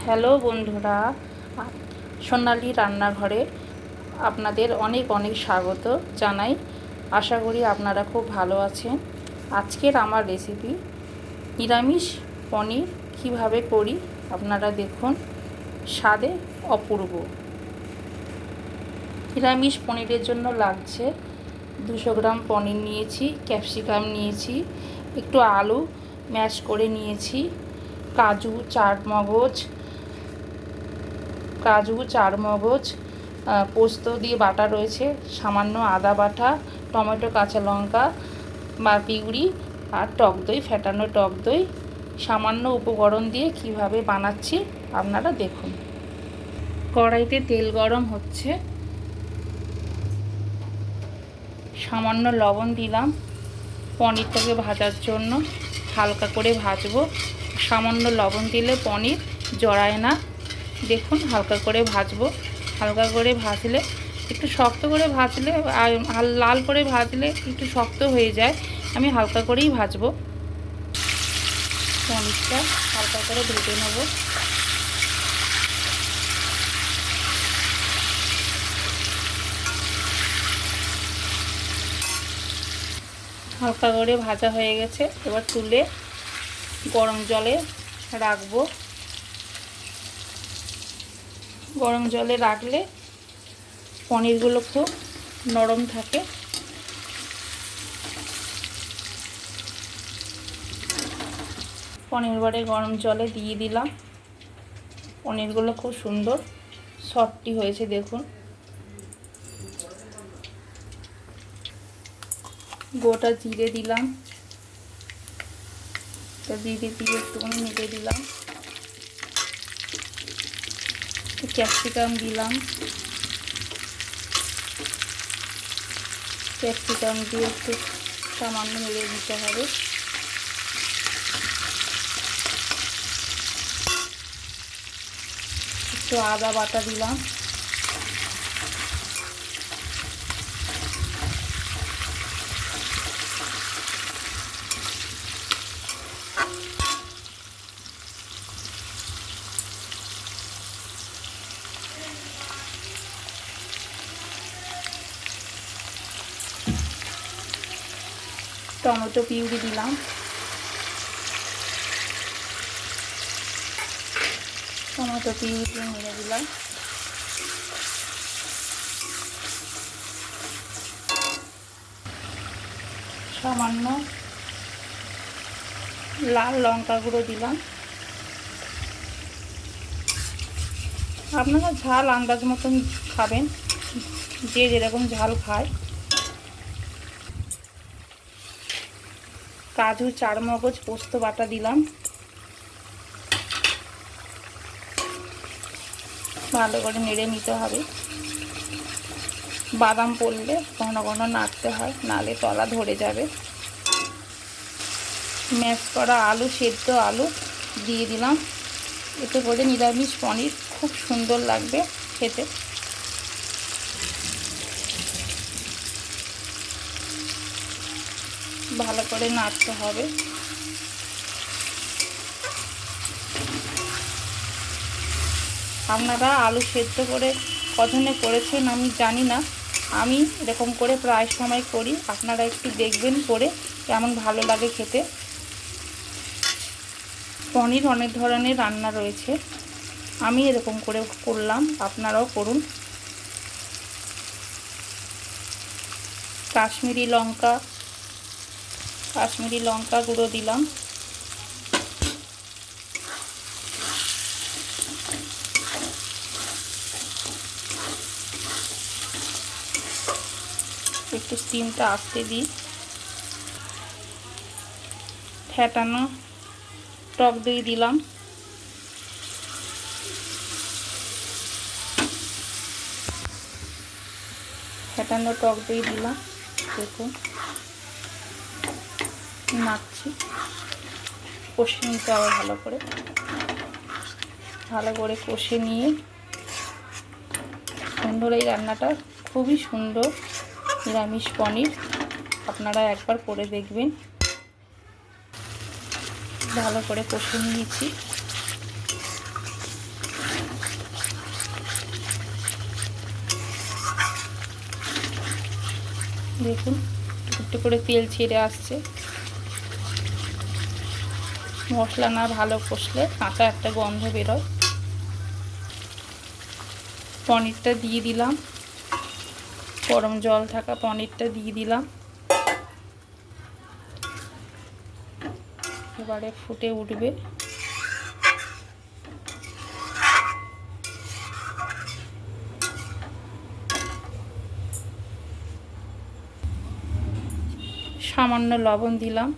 Hello বন্ধুরা, সোনালি রান্নাঘরে আপনাদের অনেক অনেক স্বাগত জানাই। আশা করি আপনারা খুব ভালো আছেন। আজকের আমার রেসিপি নিরামিষ পনির কিভাবে করি আপনারা দেখুন। স্বাদে অপূর্ব। নিরামিষ পনিরের জন্য লাগছে 200 গ্রাম পনির নিয়েছি, ক্যাপসিকাম নিয়েছি, একটু আলু ম্যাশ করে নিয়েছি, কাজু চারমগজ পোস্ত দিয়ে বাটা রয়েছে, সামান্য আদা বাটা, টমেটো, কাঁচা লঙ্কা বা পিউরি আর টক দই, ফেটানো টক দই, সামান্য উপকরণ দিয়ে কিভাবে বানাচ্ছি আপনারা দেখুন। কড়াইতে তেল গরম হচ্ছে, সামান্য লবণ দিলাম পনিরটাকে ভাজার জন্য, হালকা করে ভাজবো। সামান্য লবণ দিলে পনির জড়ায় না। দেখুন হালকা করে ভাজবো। হালকা করে ভাজলে একটু শক্ত করে ভাজলে আর লাল করে ভাজলে একটু শক্ত হয়ে যায়। আমি হালকা করেই ভাজবো। পনিরটা হালকা করে ভেজে নেব। হালকা করে ভাজা হয়ে গেছে, এবার তুলে গরম জলে রাখবো। গরম জলে রাখলে পনিরগুলো খুব নরম থাকে। পনির বারে গরম জলে দিয়ে দিলাম। পনিরগুলো খুব সুন্দর সফটি হয়েছে দেখুন। গোটা জিরে দিলাম, জিরে দিয়ে একটুখানি নেড়ে দিলাম। ক্যাপসিকাম দিলাম, ক্যাপসিকাম দিয়ে একটু সামান্য নেড়ে দিতে হবে। একটু আদা বাটা দিলাম, টমেটো পিউরি দিলাম, টমেটো পিউরি দিয়ে নেড়ে দিলাম। সামান্য লাল লঙ্কা গুঁড়ো দিলাম। আপনারা ঝাল আন্দাজ মতন খাবেন, যে যেরকম ঝাল খায়। কাজু চারমগজ পোস্ত বাটা দিলাম। ভালো করে নেড়ে নিতে হবে। বাদাম পড়লে ঘন ঘন নাড়তে হয়, নালে তলা ধরে যাবে। ম্যাশ করা আলু, সেদ্ধ আলু দিয়ে দিলাম। এতে করে নিরামিষ পনির খুব সুন্দর লাগবে খেতে। ভালো করে নাড়তে হবে। আপনারা আলু সেদ্ধ করে কজনে করেছেন আমি জানি না, আমি এরকম করে প্রায় সময় করি। আপনারা একটু দেখবেন করে কেমন ভালো লাগে খেতে। পনির অনেক ধরনের রান্না রয়েছে, আমি এরকম করে করলাম, আপনারাও করুন। কাশ্মীরি লঙ্কা গুঁড়ো দিলাম, একটু স্টিমটা আসতে দিই। ফেটানো টক দই দিলাম, ফেটানো টক দই দিলাম। দেখুন নাড়ছি, কষে নিতে হবে ভালো করে কষে নিয়ে। সুন্দর এই রান্নাটা, খুবই সুন্দর নিরামিষ পনির, আপনারা একবার করে দেখবেন। ভালো করে কষে নিয়েছি। দেখুন একটু করে তেল ছেড়ে আসছে। মশলা না ভালো কষলে কাঁচা একটা গন্ধ বেরোয়। পনিরটা দিয়ে দিলাম, গরম জল থাকা পনিরটা দিয়ে দিলাম। এবারে ফুটে উঠবে। সামান্য লবণ দিলাম।